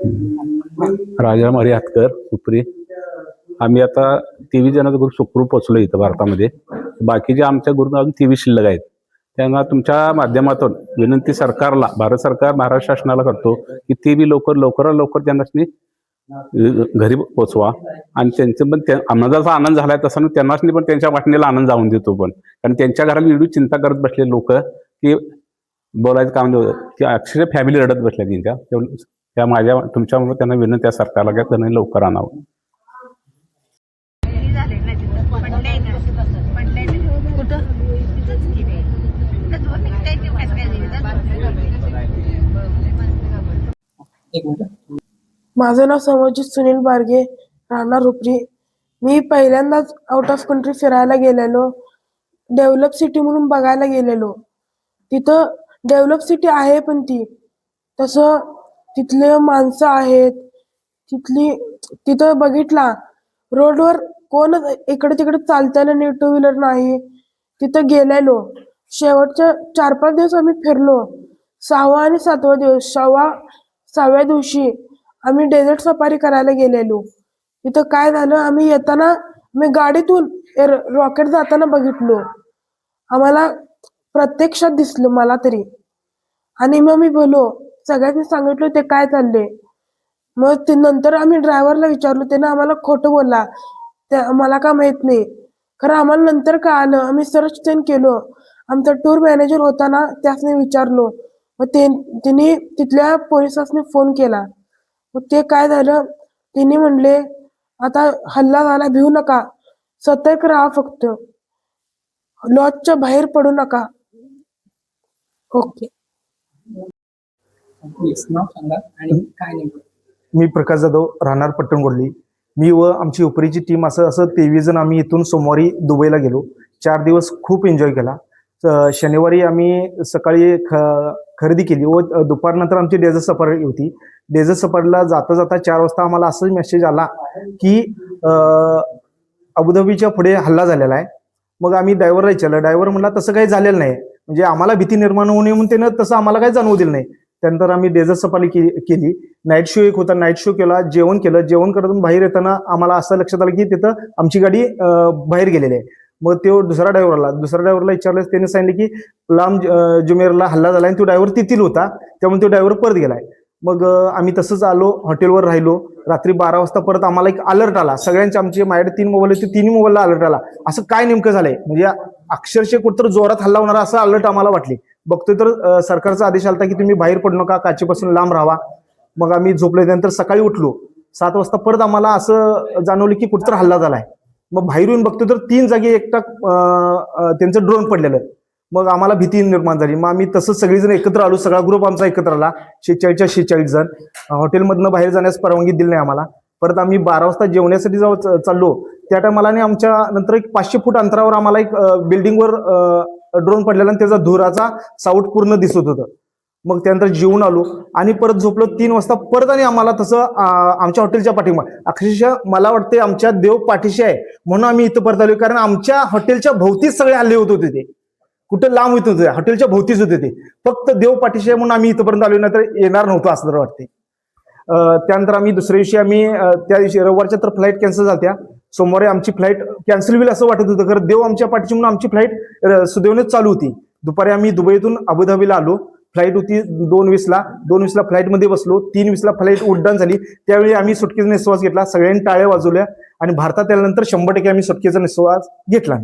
राजाराम हरिहत्तर उपरी. आम्ही आता 23 जणांचा ग्रुप सुखरूप पोहोचलो इथं भारतामध्ये. बाकीचे आमच्या ग्रुप अजून 23 शिल्लक आहेत. त्यांना तुमच्या माध्यमातून विनंती सरकारला, भारत सरकार महाराष्ट्र शासनाला करतो की ते बी लवकरात लवकर त्यांना घरी पोचवा. आणि त्यांचं पण आनंदाचा आनंद झालाय तसा त्यांनाच पण त्यांच्या वाटणीला आनंद जाऊन देतो. पण कारण त्यांच्या घराला एवढी चिंता करत बसले लोक की बोलायचं काम नव्हतं की अक्षरशः फॅमिली रडत बसल्या त्या माझ्या तुमच्यामुळे त्यांना विनंती आहे सरकारला की त्यांना लवकर आणावं. माझं नाव समोजित सुनील बारगे, राहणार उपरी. मी पहिल्यांदाच आउट ऑफ कंट्री फिरायला गेलेलो. डेव्हलप सिटी म्हणून बघायला गेलेलो. तिथं डेव्हलप सिटी आहे, पण तसं तिथले माणसं आहेत. तिथं बघितला रोडवर कोणच इकडे तिकडे चालताना नाही, टू व्हीलर नाही. तिथं गेलेलो. शेवटच्या 4-5 दिवस आम्ही फिरलो. 6वा आणि 7वा दिवस, 6व्या दिवशी आम्ही डेझर्ट सफारी करायला गेलेलो. तिथं काय झालं, आम्ही येताना गाडीतून रॉकेट जाताना बघितलो. आम्हाला प्रत्यक्षात दिसलं, मला तरी. आणि मग मी बोललो, सगळ्यांनी सांगितलं ते काय चाललंय. मग ते नंतर आम्ही ड्रायव्हरला विचारलो, त्यानं आम्हाला खोटं बोलला, मला का माहित नाही. खरं आम्हाला नंतर काय आलं, आम्ही सर्च केलो. आमचा टूर मॅनेजर होता ना, त्यासने विचारलो. मग त्यांनी तिथल्या पोलिसांनी फोन केला. मग ते काय झालं, त्यांनी म्हणले आता हल्ला झाला, भिवू नका, सतर्क राहा, फक्त लॉजच्या बाहेर पडू नका. ओके. नाव सांगा आणि काय नेमकं. मी प्रकाश जाधव, राहणार पट्टणगोडली. मी व आमची उपरीची टीम असं 23 जण आम्ही इथून सोमवारी दुबईला गेलो. 4 दिवस खूप एन्जॉय केला. शनिवारी आम्ही सकाळी खरेदी केली व दुपारनंतर आमची डेझर्ट सफारी होती. डेझर्ट सफारीला जाता जाता 4 वाजता आम्हाला असं मेसेज आला की अबुधाबीच्या पुढे हल्ला झालेला आहे. मग आम्ही ड्रायव्हरला विचारलं. ड्रायव्हर म्हणला तसं काही झालेलं नाही, म्हणजे आम्हाला भीती निर्माण होऊ नये म्हणून त्यानं तसं आम्हाला काही जाणवू दिलं नाही. त्यानंतर आम्ही डेझर्ट सफारी केली. नाईट शो एक होता, नाईट शो केला, जेवण केलं. जेवण करतून बाहेर येताना आम्हाला असं लक्षात आलं की तिथं आमची गाडी बाहेर गेलेली आहे. मग तो दुसऱ्या ड्रायव्हरला विचारलं. त्याने सांगितलं की लांब जुमेरला हल्ला झाला आणि तो ड्रायव्हर तिथील होता, त्यामुळे तो ड्रायव्हर परत गेलाय. मग आम्ही तसंच आलो, हॉटेलवर राहिलो. रात्री 12 वाजता परत आम्हाला एक अलर्ट आला. सगळ्यांचे आमचे माझ्याकडे 3 मोबाईल होते, 3 मोबाईलला अलर्ट आला. असं काय नेमकं झालंय, म्हणजे अक्षरशः कुठतर जोरात हल्ला होणारा असं अलर्ट आम्हाला वाटली. बघतोय तर सरकारचा आदेश आला की तुम्ही बाहेर पडू नका, काचेपासून लांब राहावा. मग आम्ही झोपलो. त्यानंतर सकाळी उठलो 7 वाजता. परत आम्हाला असं जाणवलं की कुठतर हल्ला झालाय. मग बाहेरून बघतो तर 3 जागी एकटा त्यांचं ड्रोन पडलेलं. मग आम्हाला भीती निर्माण झाली. मग आम्ही तसंच सगळेजण एकत्र आलो. सगळा ग्रुप आमचा एकत्र आला, 46 जण. हॉटेलमधनं बाहेर जाण्यास परवानगी दिली नाही आम्हाला. परत आम्ही 12 वाजता जेवण्यासाठी चाललो. त्या टायमाला आमच्या नंतर एक 500 फूट अंतरावर आम्हाला एक बिल्डिंगवर ड्रोन पडलेला आणि त्याचा धुराचा साऊट पूर्ण दिसत होतं. मग त्यानंतर जेवून आलो आणि परत झोपलो. 3 वाजता परत आणि आम्हाला तसं आमच्या हॉटेलच्या पाठीमागे, अक्षरशः मला वाटते आमच्या देव पाठीशी आहे म्हणून आम्ही इथं परत आलो. कारण आमच्या हॉटेलच्या भोवतीच सगळे हल्ले होत होते. ते कुठं लांब होत होते, हॉटेलच्या भोवतीच होते. ते फक्त देव पाठीशी आहे म्हणून आम्ही इथपर्यंत आलो, नाहीतर येणार नव्हतो असं तर वाटते. त्यानंतर आम्ही दुसऱ्या दिवशी त्या दिवशी रविवारच्या तर फ्लाईट कॅन्सल झाल्या. सोमवारी आमची फ्लाईट कॅन्सल होईल असं वाटत होतं, कारण देव आमच्या पाठीशी म्हणून आमची फ्लाईट सुदैवाने चालू होती. दुपारी आम्ही दुबईतून अबुधाबीला आलो. फ्लाईट होती 2:20ला फ्लाईटमध्ये बसलो. 3:20ला फ्लाईट उड्डाण झाली. त्यावेळी आम्ही सुटकेचा निश्वास घेतला. सगळ्यांनी टाळ्या वाजवल्या आणि भारतात आल्यानंतर 100% आम्ही सुटकेचा निश्वास घेतला.